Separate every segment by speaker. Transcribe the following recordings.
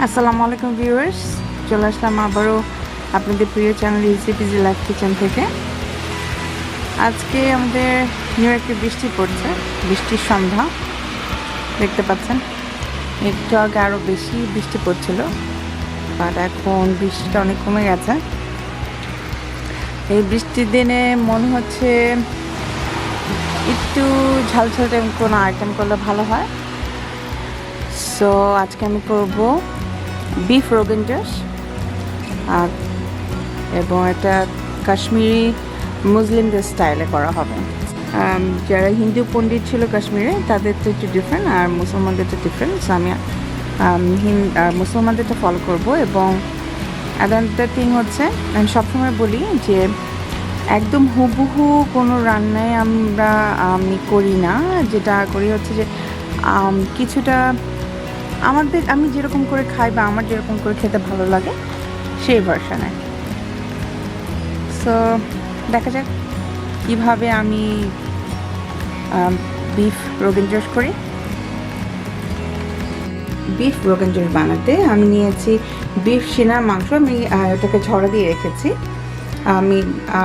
Speaker 1: আসসালামুআলাইকুম viewers, চলে আসলাম আবারও আপনাদের প্রিয় চ্যানেল রেসিপিজ লাইভ কিচেন থেকে। আজকে আমাদের নিউ ইয়র্কে বৃষ্টি পড়ছে, বৃষ্টির সন্ধ্যা দেখতে পাচ্ছেন। একটু আগে আরও বেশি বৃষ্টি পড়ছিল, বাট এখন বৃষ্টিটা অনেক কমে গেছে। এই বৃষ্টির দিনে মনে হচ্ছে একটু ঝালঝাল কোনো আইটেম করলে ভালো হয়। সো আজকে আমি করব বিফ রোগান জোশ, এবং এটা কাশ্মীরি মুসলিমদের স্টাইলে করা হবে। যারা হিন্দু পণ্ডিত ছিল কাশ্মীরে তাদের তো একটু ডিফারেন্ট, আর মুসলমানদের তো ডিফারেন্ট। সো আমি মুসলমানদেরটা ফলো করব। এবং অ্যাদার থিং হচ্ছে, আমি সবসময় বলি যে একদম হুবহু কোনো রান্নায় আমি করি না। যেটা করি হচ্ছে যে কিছুটা আমি যেরকম করে খাই বা আমার যেরকম করে খেতে ভালো লাগে সেই ভার্সনে। সো দেখা যাক কীভাবে আমি বিফ রোগান জোশ করি। বিফ রোগান জোশ বানাতে আমি নিয়েছি বিফ সিনার মাংস। আমি ওটাকে ঝরা দিয়ে রেখেছি।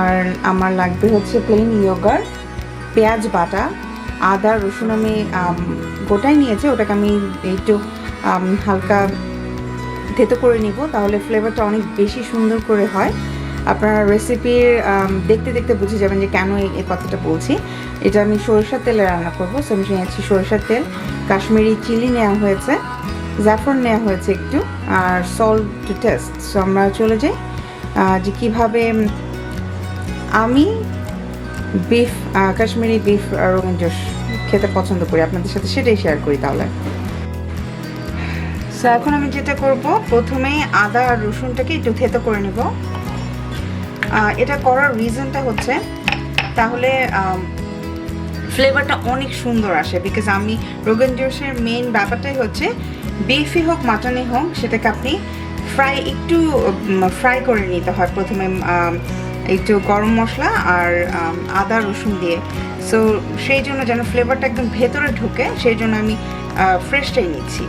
Speaker 1: আর আমার লাগবে হচ্ছে প্লেন ইয়োগার্ট, পেঁয়াজ বাটা, আদা রসুন আমি গোটাই নিয়েছি। ওটাকে আমি একটু হালকা থেতো করে নিব, তাহলে ফ্লেভারটা অনেক বেশি সুন্দর করে হয়। আপনারা রেসিপির দেখতে দেখতে বুঝে যাবেন যে কেন এই কথাটা বলছি। এটা আমি সরিষার তেলে রান্না করবো। সো আমি নিয়েছি সরিষার তেল, কাশ্মীরি চিলি নেওয়া হয়েছে, জাফরান নেওয়া হয়েছে একটু, আর সল্ট টু টেস্ট। সো আমরা চলে যাই যে কীভাবে আমি কাশ্মীরি বিফ রোগান জোশ খেতে পছন্দ করি, আপনাদের সাথে সেটাই শেয়ার করি তাহলে। সো এখন আমি যেটা করব, প্রথমেই আদা আর রসুনটাকে একটু থেতো করে নেব। এটা করার রিজনটা হচ্ছে তাহলে ফ্লেভারটা অনেক সুন্দর আসে। বিকজ আমি রোগান জোশের মেইন ব্যাপারটাই হচ্ছে বিফই হোক মাটনই হোক, সেটাকে আপনি একটু ফ্রাই করে নিতে হয় প্রথমে, একটু গরম মশলা আর আদা রসুন দিয়ে। সো সেই জন্য যেন ফ্লেভারটা একদম ভেতরে ঢুকে, সেই জন্য আমি ফ্রেশটাই নিচ্ছি।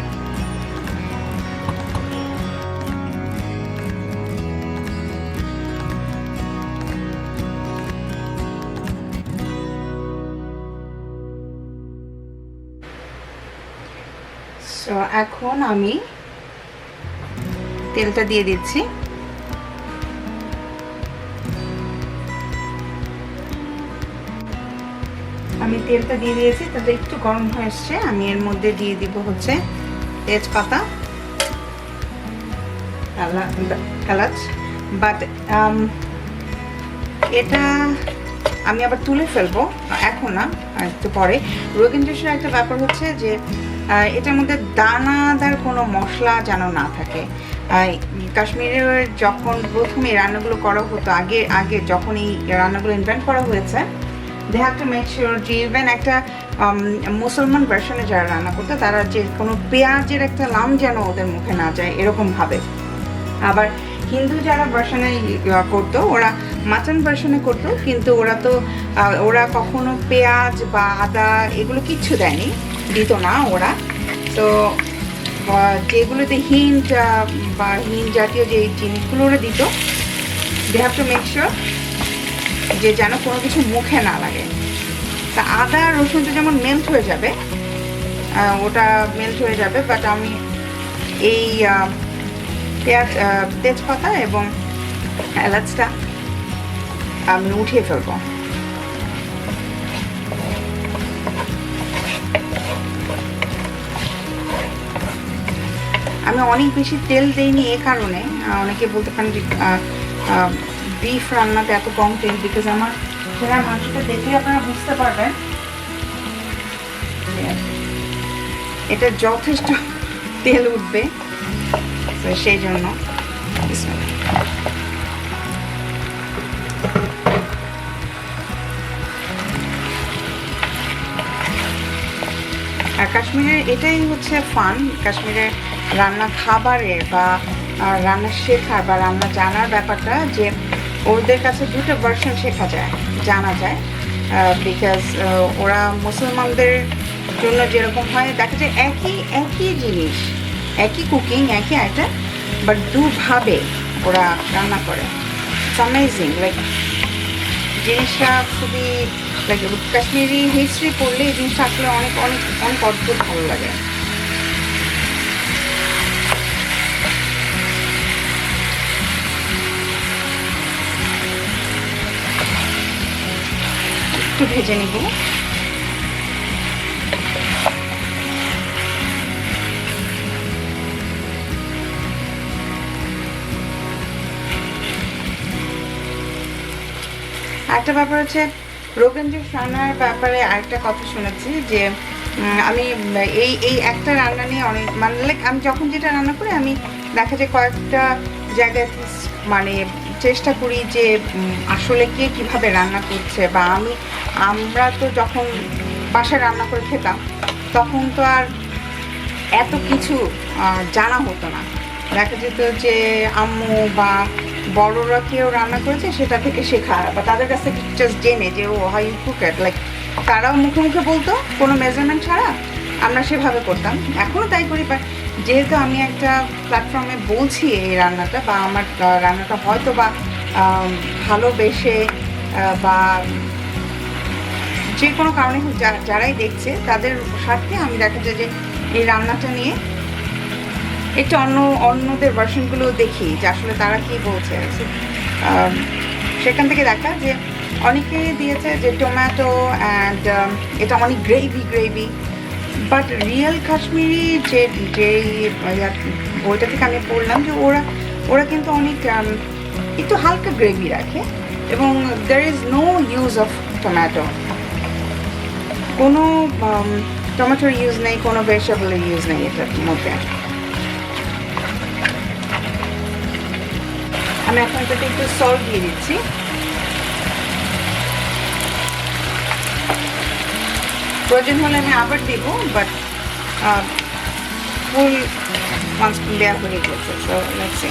Speaker 1: সো এখন আমি তেলটা দিয়ে দিচ্ছি। আমি তেলটা দিয়ে দিয়েছি, তাতে একটু গরম হয়ে এসছে। আমি এর মধ্যে দিয়ে দিব হচ্ছে তেজপাতা, এলাচ। বাট এটা আমি আবার তুলে ফেলবো, এখন না, একটু পরে। রোগান জোশের একটা ব্যাপার হচ্ছে যে এটার মধ্যে দানাদার কোনো মশলা যেন না থাকে। কাশ্মীরে যখন প্রথমে রান্নাগুলো করা হতো, আগে যখন এই রান্নাগুলো ইনভেন্ট করা হয়েছে, they have to make sure যে ইভেন একটা মুসলমান ভার্সনে যারা রান্না করতো তারা যে কোনো পেঁয়াজের একটা লাম যেন ওদের মুখে না যায় এরকমভাবে। আবার হিন্দু যারা ভার্সনে করতো, ওরা মাটন ভার্সনে করতো, কিন্তু ওরা কখনো পেঁয়াজ বা আদা এগুলো কিচ্ছু দেয়নি, দিত না ওরা। তো যেগুলোতে হিন্ট বা হিন্ট জাতীয় যে জিনিসগুলো ওরা দিত, they have to make sure যে যেন কোনো কিছু মুখে না লাগে। তা আদা রসুনটা যেমন মেল্ট হয়ে যাবে, ওটা মেল্ট হয়ে যাবে। বাট আমি এই পেঁয়াজ, তেজপাতা এবং এলাচটা আমি উঠিয়ে ফেলবো। আমি অনেক বেশি তেল দেইনি এ কারণে, অনেকে বলতে পারেন যে বিফ রান্নাতে এত কম তেল, বিকজ আমার সেরা মাংসটা দেখলে আপনারা বুঝতে পারবেন এটা যথেষ্ট তেল উঠবে। তো সেই জন্য আর কাশ্মীরের এটাই হচ্ছে ফান, কাশ্মীরের রান্না খাবারের বা রান্না শেখার বা রান্না জানার ব্যাপারটা, যে ওদের কাছে দুটো ভার্সন জানা যায়। বিকজ ওরা মুসলমানদের জন্য যেরকম হয়, দেখা যায় একই জিনিস একই কুকিং, একই আইটেম, বাট দুভাবে ওরা রান্না করে। ইটস অ্যামেজিং, লাইক জিনিসটা খুবই লাইক কাশ্মীরি হিস্ট্রি পড়লে এই জিনিসটা আসলে অনেক অনেক অনেক অদ্ভুত ভালো লাগে। একটু ভেজে নিব। একটা ব্যাপার হচ্ছে রোগান জোশ রান্নার ব্যাপারে আরেকটা কথা শুনেছি যে আমি এই এই একটা রান্না নিয়ে অনেক মানে লাইক আমি যখন যেটা রান্না করি আমি দেখা যায় কয়েকটা জায়গায় মানে চেষ্টা করি যে আসলে কে কীভাবে রান্না করছে, বা আমরা তো যখন বাসায় রান্না করে খেতাম তখন তো আর এত কিছু জানা হতো না। দেখা যেত যে আম্মু বা বড়রা কেউ রান্না করেছে সেটা থেকে শেখা, বা তাদের কাছ থেকে জাস্ট জেনে যে ও how you cook it, like তারাও মুখে মুখে বলতো কোনো মেজারমেন্ট ছাড়া, আমরা সেভাবে করতাম। এখনও তাই করি, বাট যেহেতু আমি একটা প্ল্যাটফর্মে বলছি এই রান্নাটা, বা আমার রান্নাটা হয়তো বা ভালোবেসে বা যে কোনো কারণে যারাই দেখছে তাদের স্বার্থে আমি দেখা যায় যে এই রান্নাটা নিয়ে একটু অন্যদের ভার্সনগুলো দেখি যে আসলে তারা কি বলছে। সেখান থেকে দেখা যে অনেকে দিয়েছে যে টমেটো অ্যান্ড এটা অনেক গ্রেভি, বাট রিয়েল কাশ্মীরি যে বইটা থেকে আমি পড়লাম যে ওরা কিন্তু অনেক একটু হালকা গ্রেভি রাখে, এবং there is no use of tomato, কোনো টমেটোর ইউজ নেই, কোনো ভেজিটেবলের ইউজ নেই এটার মধ্যে। আমি এখন এটাতে একটু সল্ট দিয়ে দিচ্ছি। প্রয়োজন হলে আমি আবার দিব, বাট ফুল 1 স্পুন দেওয়া হয়ে গেছে। সো লেটস সি,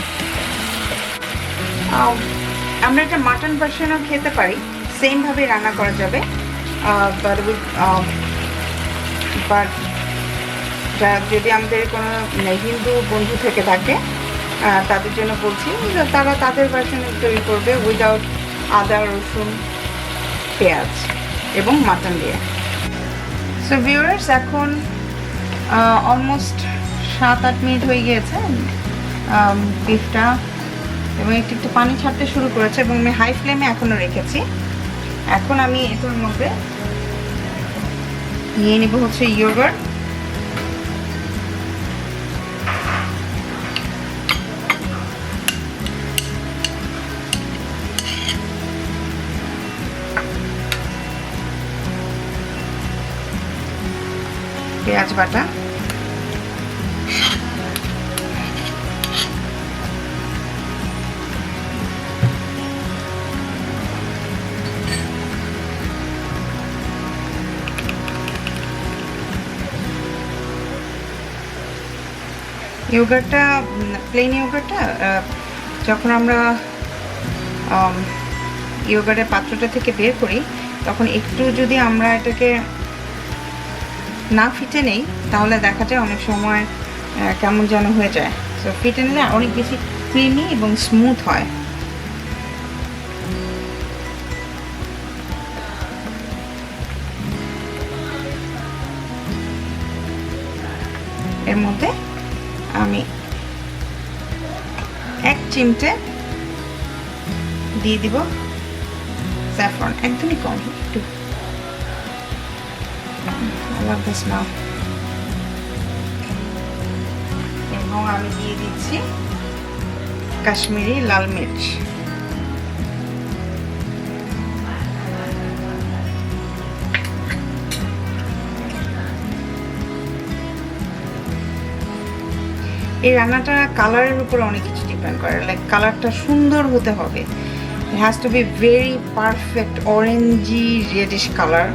Speaker 1: আমরা এটা মাটন ভার্সনও খেতে পারি, সেমভাবে রান্না করা যাবে, বাট যদি আমাদের কোনো হিন্দু বন্ধু থেকে থাকে তাদের জন্য বলছি তারা তাদের ভার্সনে তৈরি করবে উইদাউট আদা, রসুন, পেঁয়াজ এবং মাটন দিয়ে। সো ভিউয়ার্স, এখন অলমোস্ট 7-8 মিনিট হয়ে গিয়েছে বিফটা, এবং একটু একটু পানি ছাড়তে শুরু করেছে, এবং আমি হাই ফ্লেমে এখনও রেখেছি। এখন আমি এটার মধ্যে নিয়ে নেব হচ্ছে ইয়োগার্ট। পেঁয়াজ বাটা, ইয়োগার্টটা প্লেন ইয়োগার্টটা যখন আমরা ইয়োগার্টের পাত্রটা থেকে বের করি তখন একটু যদি আমরা এটাকে না ফিটে নেই তাহলে দেখা যায় অনেক সময় কেমন যেন হয়ে যায়। সো ফিটে নিলে অনেক বেশি ক্রিমি এবং স্মুথ হয়। এর মধ্যে আমি 1 চিমটে দিয়ে দিব স্যাফরন, একদমই কম, একটু। এবং আমি দিয়ে দিচ্ছি কাশ্মীরি লাল মির্চ। এই রান্নাটা কালারের উপরে অনেক কিছু ডিপেন্ড করে, লাইক কালারটা সুন্দর হতে হবে, it has to be very perfect orangey radish colour.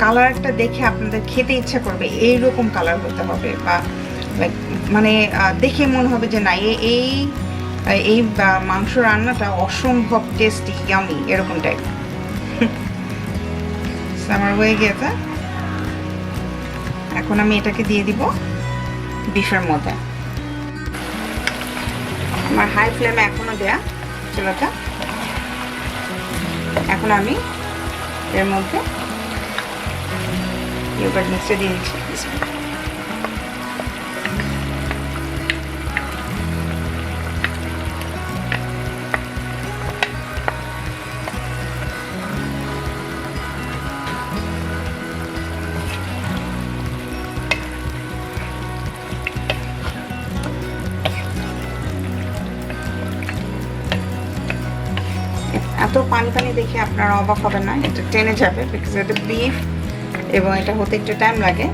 Speaker 1: কালারটা দেখে আপনাদের খেতে ইচ্ছা করবে এইরকম কালার হতে হবে, বা মানে দেখে মনে হবে যে না এই মাংস রান্নাটা অসম্ভব টেস্টি, ইয়ামি, এরকম টাইপ। আমার হয়ে গিয়েছে, এখন আমি এটাকে দিয়ে দিব বিফের মধ্যে। আমার হাই ফ্লেমে এখনো দেয়া চুলাটা। এখন আমি এর মধ্যে ইয়োগার্ট মিক্সটা দিয়ে দিচ্ছি। এত পানি পানি দেখে আপনারা অবাক হবেন না, এটা টেনে যাবে, বিকজ এটা বিফ এবং এটা হতে একটু টাইম লাগে।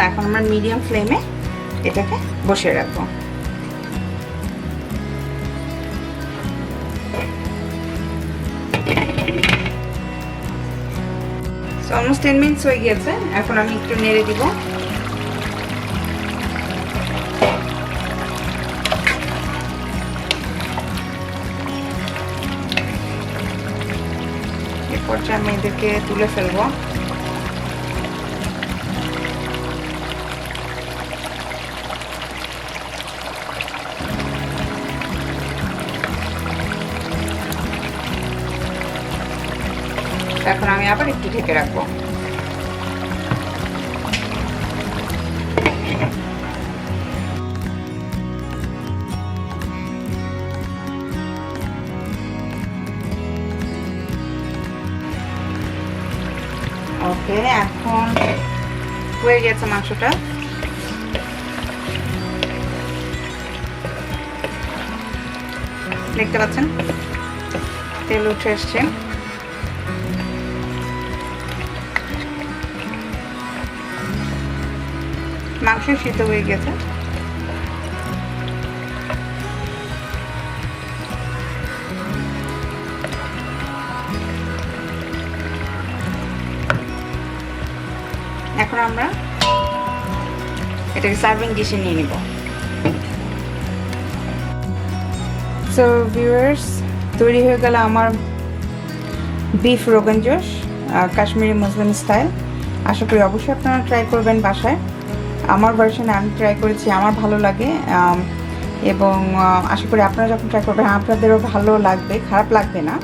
Speaker 1: এখন আমরা মিডিয়াম ফ্লেমে এটাকে বসিয়ে রাখবো। অলমোস্ট 10 মিনিটস হয়ে গিয়েছে। এখন আমি একটু নেড়ে দিব। আমি এদেরকে তুলে ফেলবো। এখন আমি আবার একটু ঢেকে রাখবো। ওকে, এখন হয়ে গেছে মাংসটা। দেখতে পাচ্ছেন তেল উঠে এসছে। মাংস সিদ্ধ হয়ে গেছে। এখন আমরা এটাকে সার্ভিং ডিশে নিয়ে নিব। সো ভিউয়ার্স, তৈরি হয়ে গেল আমার বিফ রোগান জোশ, কাশ্মীরি মুসলিম স্টাইল। আশা করি অবশ্যই আপনারা ট্রাই করবেন বাসায়। আমার ভার্সনে আমি ট্রাই করেছি, আমার ভালো লাগে, এবং আশা করি আপনারা যখন ট্রাই করবেন আপনাদেরও ভালো লাগবে, খারাপ লাগবে না।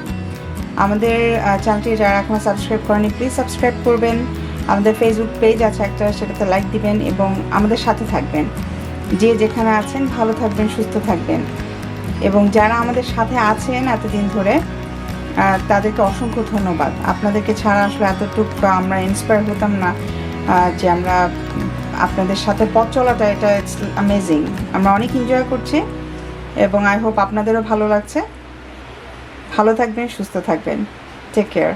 Speaker 1: আমাদের চ্যানেলটি যারা এখনও সাবস্ক্রাইব করেনি প্লিজ সাবস্ক্রাইব করবেন। আমাদের ফেসবুক পেজ আছে একটা, সেটাতে লাইক দিবেন এবং আমাদের সাথে থাকবেন। যে যেখানে আছেন ভালো থাকবেন, সুস্থ থাকবেন। এবং যারা আমাদের সাথে আছেন এতদিন ধরে তাদেরকে অসংখ্য ধন্যবাদ। আপনাদেরকে ছাড়া আসলে এতটুকু আমরা ইন্সপায়ার হতাম না যে আমরা আপনাদের সাথে পথ চলাটা, এটা ইটস অ্যামেজিং। আমরা অনেক এনজয় করছি এবং আই হোপ আপনাদেরও ভালো লাগছে। ভালো থাকবেন, সুস্থ থাকবেন। Take care.